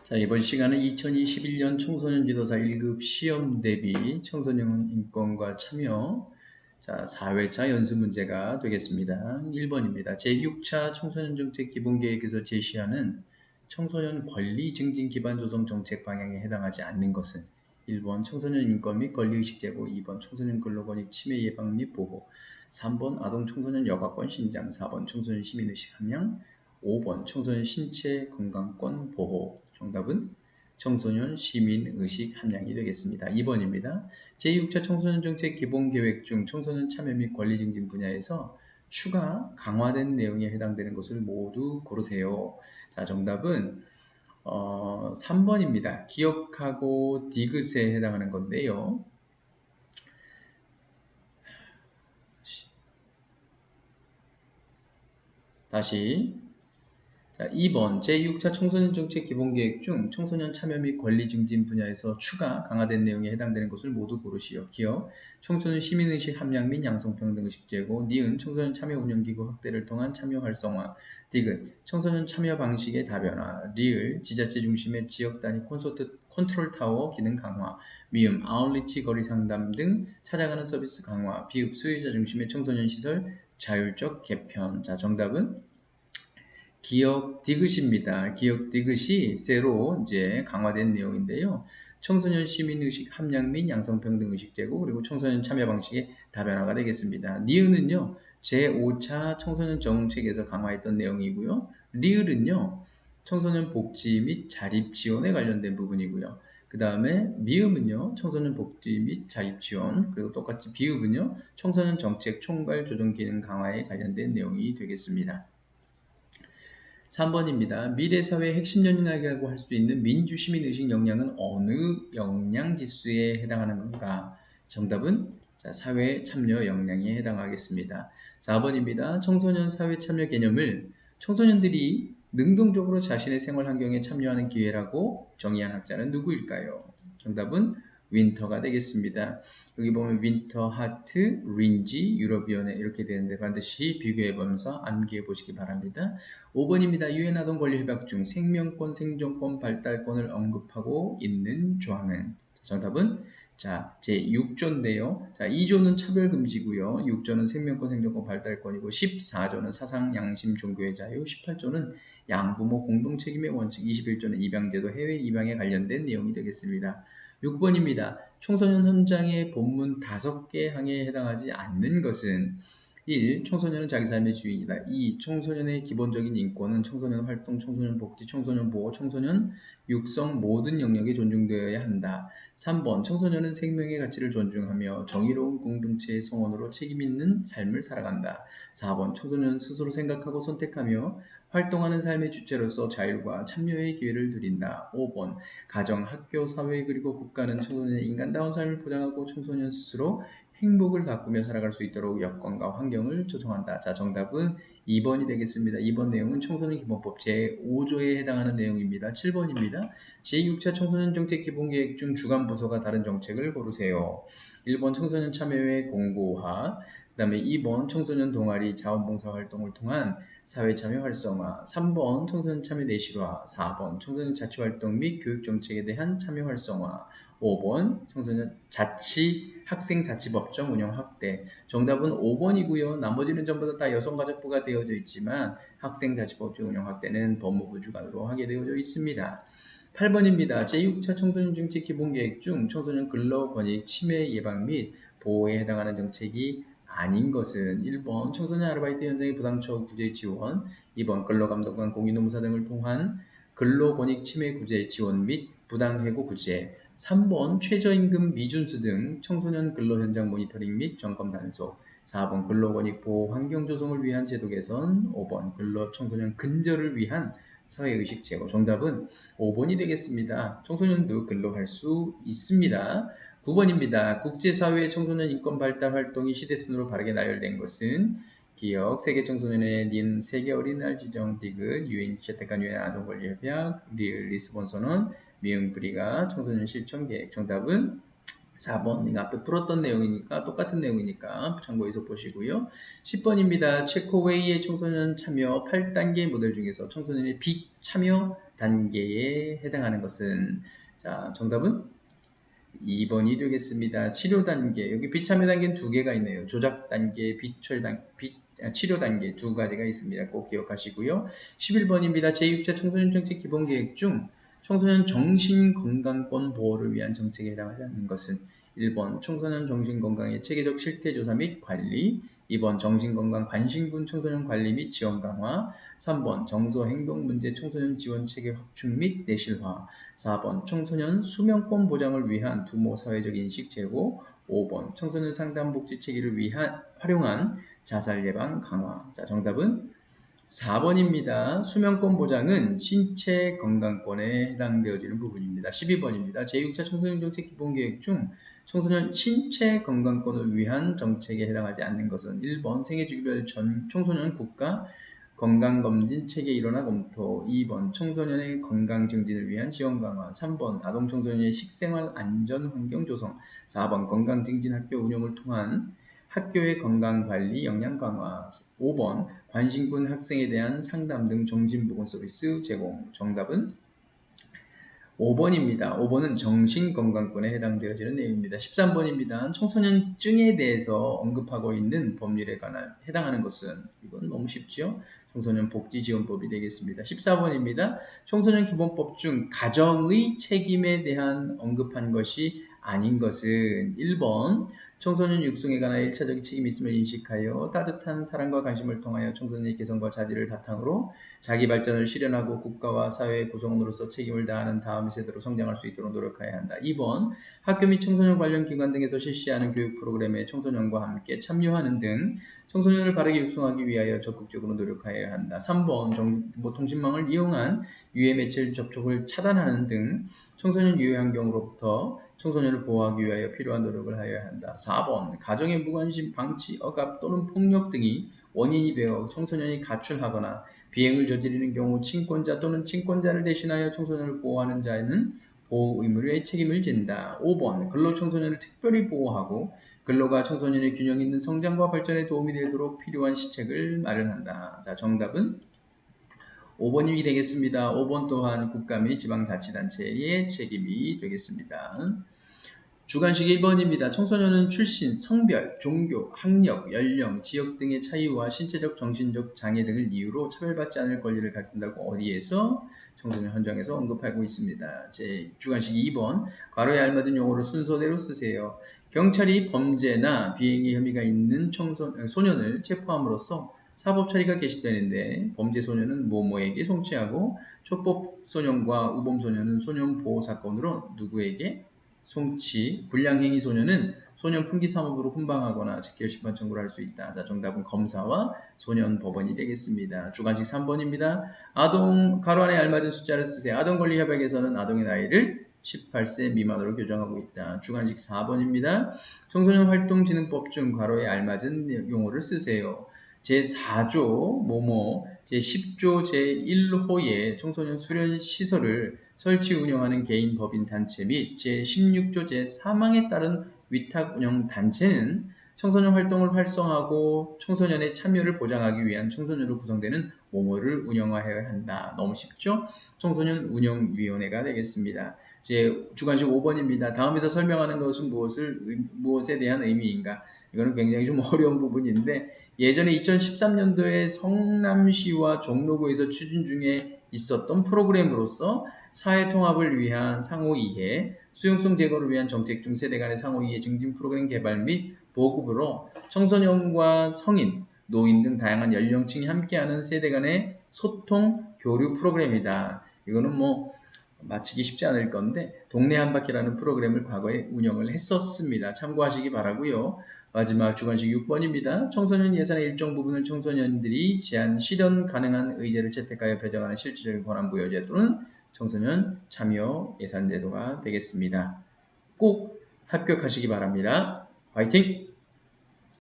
자, 이번 시간은 2021년 청소년 지도사 1급 시험 대비 청소년 인권과 참여 4회차 연습 문제가 되겠습니다. 1번입니다. 제6차 청소년 정책 기본계획에서 제시하는 청소년 권리 증진 기반 조성 정책 방향에 해당하지 않는 것은 1번 청소년 인권 및 권리의식 제고, 2번 청소년 근로권익 침해 예방 및 보호, 3번 아동 청소년 여가권 신장, 4번 청소년 시민의식 함양, 5번 청소년 신체 건강권 보호. 정답은 청소년 시민의식 함량이 되겠습니다. 2번입니다. 제6차 청소년 정책 기본계획 중 청소년 참여 및 권리 증진 분야에서 추가 강화된 내용에 해당되는 것을 모두 고르세요. 자, 정답은 3번입니다. 기억하고 디귿에 해당하는 건데요. 다시 2번 제6차 청소년 정책 기본계획 중 청소년 참여 및 권리 증진 분야에서 추가 강화된 내용에 해당되는 것을 모두 고르시오. 기억, 청소년 시민의식 함량 및 양성평등의식 제고, 니은, 청소년 참여 운영기구 확대를 통한 참여 활성화, 디귿, 청소년 참여 방식의 다변화, 리을, 지자체 중심의 지역단위 컨트롤 타워 기능 강화, 미음, 아울리치 거리 상담 등 찾아가는 서비스 강화, 비읍, 수요자 중심의 청소년 시설 자율적 개편. 자, 정답은 기억 디귿입니다. 기억 디귿이 새로 이제 강화된 내용인데요. 청소년 시민의식 함량 및 양성평등의식 제고, 그리고 청소년 참여 방식의 다변화가 되겠습니다. 니은은요, 제5차 청소년 정책에서 강화했던 내용이고요. 리을은요, 청소년 복지 및 자립 지원에 관련된 부분이고요. 그 다음에 미음은요, 청소년 복지 및 자립 지원, 그리고 똑같이 비읍은요, 청소년 정책 총괄 조정 기능 강화에 관련된 내용이 되겠습니다. 3번입니다. 미래사회의 핵심 역량이라고 할 수 있는 민주시민의식 역량은 어느 역량지수에 해당하는 건가? 정답은 사회 참여 역량에 해당하겠습니다. 4번입니다. 청소년 사회 참여 개념을 청소년들이 능동적으로 자신의 생활 환경에 참여하는 기회라고 정의한 학자는 누구일까요? 정답은 윈터가 되겠습니다. 여기 보면 윈터, 하트, 린지, 유럽위원회 이렇게 되는데 반드시 비교해보면서 암기해 보시기 바랍니다. 5번입니다. 유엔 아동 권리 협약 중 생명권, 생존권, 발달권을 언급하고 있는 조항은? 정답은 제6조인데요. 2조는 차별금지고요. 6조는 생명권, 생존권, 발달권이고 14조는 사상, 양심, 종교의 자유, 18조는 양부모 공동책임의 원칙, 21조는 입양제도, 해외 입양에 관련된 내용이 되겠습니다. 6번입니다. 청소년 현장의 본문 5개 항에 해당하지 않는 것은 1. 청소년은 자기 삶의 주인이다. 2. 청소년의 기본적인 인권은 청소년 활동, 청소년 복지, 청소년 보호, 청소년 육성 모든 영역에 존중되어야 한다. 3번 청소년은 생명의 가치를 존중하며 정의로운 공동체의 성원으로 책임있는 삶을 살아간다. 4번 청소년은 스스로 생각하고 선택하며 활동하는 삶의 주체로서 자율과 참여의 기회를 누린다. 5번 가정, 학교, 사회 그리고 국가는 청소년의 인간다운 삶을 보장하고 청소년 스스로 행복을 가꾸며 살아갈 수 있도록 여건과 환경을 조성한다. 자, 정답은 2번이 되겠습니다. 2번 내용은 청소년 기본법 제5조에 해당하는 내용입니다. 7번입니다. 제6차 청소년 정책 기본계획 중 주관 부서가 다른 정책을 고르세요. 1번 청소년 참여회 공고화, 그 다음에 2번 청소년 동아리 자원봉사 활동을 통한 사회참여 활성화, 3번 청소년 참여 내실화, 4번 청소년 자치활동 및 교육정책에 대한 참여 활성화, 5번 청소년 학생자치법정 운영 확대. 정답은 5번이고요. 나머지는 전부 다 여성가족부가 되어져 있지만 학생자치법정 운영 확대는 법무부 주관으로 하게 되어져 있습니다. 8번입니다. 제6차 청소년 정책 기본계획 중 청소년 근로권익 침해 예방 및 보호에 해당하는 정책이 아닌 것은 1번 청소년 아르바이트 현장의 부당처우 구제 지원, 2번 근로감독관 공인노무사 등을 통한 근로권익 침해 구제 지원 및 부당해고 구제, 3번 최저임금 미준수 등 청소년 근로현장 모니터링 및 점검 단속, 4번 근로권익 보호 환경 조성을 위한 제도 개선, 5번 근로청소년 근절을 위한 사회의식 제고. 정답은 5번이 되겠습니다. 청소년도 근로할 수 있습니다. 9번입니다. 국제사회 청소년 인권 발달 활동이 시대순으로 바르게 나열된 것은 기억, 세계 청소년의 닌, 세계 어린이날 지정, 디귿, 유엔 채택한 유엔 아동권리협약, 리스본 선언, 미응 브리가 청소년 실천 계획. 정답은 4번. 이거 앞에 풀었던 내용이니까 똑같은 내용이니까 참고해서 보시고요. 10번입니다. 체코웨이의 청소년 참여 8단계 모델 중에서 청소년의 비참여 단계에 해당하는 것은 자 정답은 2번이 되겠습니다. 치료 단계 여기 비참여 단계는 두 개가 있네요. 조작 단계, 치료 단계 두 가지가 있습니다. 꼭 기억하시고요. 11번입니다. 제6차 청소년 정책 기본 계획 중 청소년 정신건강권 보호를 위한 정책에 해당하지 않는 것은 1번 청소년 정신건강의 체계적 실태조사 및 관리 2번 정신건강 관심군 청소년 관리 및 지원 강화 3번 정서행동문제 청소년 지원 체계 확충 및 내실화 4번 청소년 수면권 보장을 위한 부모 사회적 인식 제고 5번 청소년 상담 복지 체계를 위한 활용한 자살 예방 강화 자 정답은 4번입니다. 수면권 보장은 신체 건강권에 해당되어지는 부분입니다. 12번입니다. 제6차 청소년 정책 기본계획 중 청소년 신체 건강권을 위한 정책에 해당하지 않는 것은 1번 생애주기별 청소년 국가 건강검진 체계 일원화 검토 2번 청소년의 건강 증진을 위한 지원 강화 3번 아동 청소년의 식생활 안전 환경 조성 4번 건강 증진 학교 운영을 통한 학교의 건강관리 역량 강화 5번 관심군 학생에 대한 상담 등 정신보건 서비스 제공 정답은 5번입니다. 5번은 정신건강권에 해당되어지는 내용입니다. 13번입니다. 청소년증에 대해서 언급하고 있는 법률에 관한 해당하는 것은 이건 너무 쉽죠? 청소년 복지지원법이 되겠습니다. 14번입니다. 청소년 기본법 중 가정의 책임에 대한 언급한 것이 아닌 것은 1번 청소년 육성에 관한 1차적인 책임이 있음을 인식하여 따뜻한 사랑과 관심을 통하여 청소년의 개성과 자질을 바탕으로 자기 발전을 실현하고 국가와 사회의 구성원으로서 책임을 다하는 다음 세대로 성장할 수 있도록 노력해야 한다. 2번 학교 및 청소년 관련 기관 등에서 실시하는 교육 프로그램에 청소년과 함께 참여하는 등 청소년을 바르게 육성하기 위하여 적극적으로 노력해야 한다. 3번 정보통신망을 이용한 유해 매체 접촉을 차단하는 등 청소년 유해 환경으로부터 청소년을 보호하기 위하여 필요한 노력을 하여야 한다. 4번 가정의 무관심, 방치, 억압 또는 폭력 등이 원인이 되어 청소년이 가출하거나 비행을 저지르는 경우 친권자 또는 친권자를 대신하여 청소년을 보호하는 자에는 보호 의무의 책임을 진다. 5번 근로청소년을 특별히 보호하고 근로가 청소년의 균형 있는 성장과 발전에 도움이 되도록 필요한 시책을 마련한다. 자, 정답은 5번이 되겠습니다. 5번 또한 국가 및 지방자치단체의 책임이 되겠습니다. 주관식 1번입니다. 청소년은 출신, 성별, 종교, 학력, 연령, 지역 등의 차이와 신체적, 정신적 장애 등을 이유로 차별받지 않을 권리를 가진다고 어디에서? 청소년 헌정에서 언급하고 있습니다. 제 주관식 2번 괄호에 알맞은 용어를 순서대로 쓰세요. 경찰이 범죄나 비행의 혐의가 있는 소년을 체포함으로써 사법 처리가 개시되는데 범죄 소년은 모모에게 송치하고 촉법 소년과 우범 소년은 소년 보호 사건으로 누구에게 송치, 불량행위 소년은 소년 풍기 사업으로 훈방하거나 직결 심판 청구를 할 수 있다. 자, 정답은 검사와 소년 법원이 되겠습니다. 주관식 3번입니다. 아동 가로 안에 알맞은 숫자를 쓰세요. 아동 권리 협약에서는 아동의 나이를 18세 미만으로 규정하고 있다. 주관식 4번입니다. 청소년 활동진흥법 중 가로에 알맞은 용어를 쓰세요. 제4조 모모 제10조 제1호의 청소년 수련 시설을 설치 운영하는 개인 법인 단체 및 제16조 제3항에 따른 위탁 운영 단체는 청소년 활동을 활성화하고 청소년의 참여를 보장하기 위한 청소년으로 구성되는 모모를 운영하여야 한다. 너무 쉽죠? 청소년 운영위원회가 되겠습니다. 제 주관식 5번입니다. 다음에서 설명하는 것은 무엇에 대한 의미인가? 이거는 굉장히 좀 어려운 부분인데 예전에 2013년도에 성남시와 종로구에서 추진 중에 있었던 프로그램으로서 사회 통합을 위한 상호이해, 수용성 제거를 위한 정책 중 세대 간의 상호이해 증진 프로그램 개발 및 보급으로 청소년과 성인, 노인 등 다양한 연령층이 함께하는 세대 간의 소통, 교류 프로그램이다. 이거는 뭐 마치기 쉽지 않을 건데 동네 한 바퀴라는 프로그램을 과거에 운영을 했었습니다. 참고하시기 바라고요. 마지막 주관식 6번입니다. 청소년 예산의 일정 부분을 청소년들이 제한 실현 가능한 의제를 채택하여 배정하는 실질적인 권한 부여 제도는 청소년 참여 예산 제도가 되겠습니다. 꼭 합격하시기 바랍니다. 화이팅!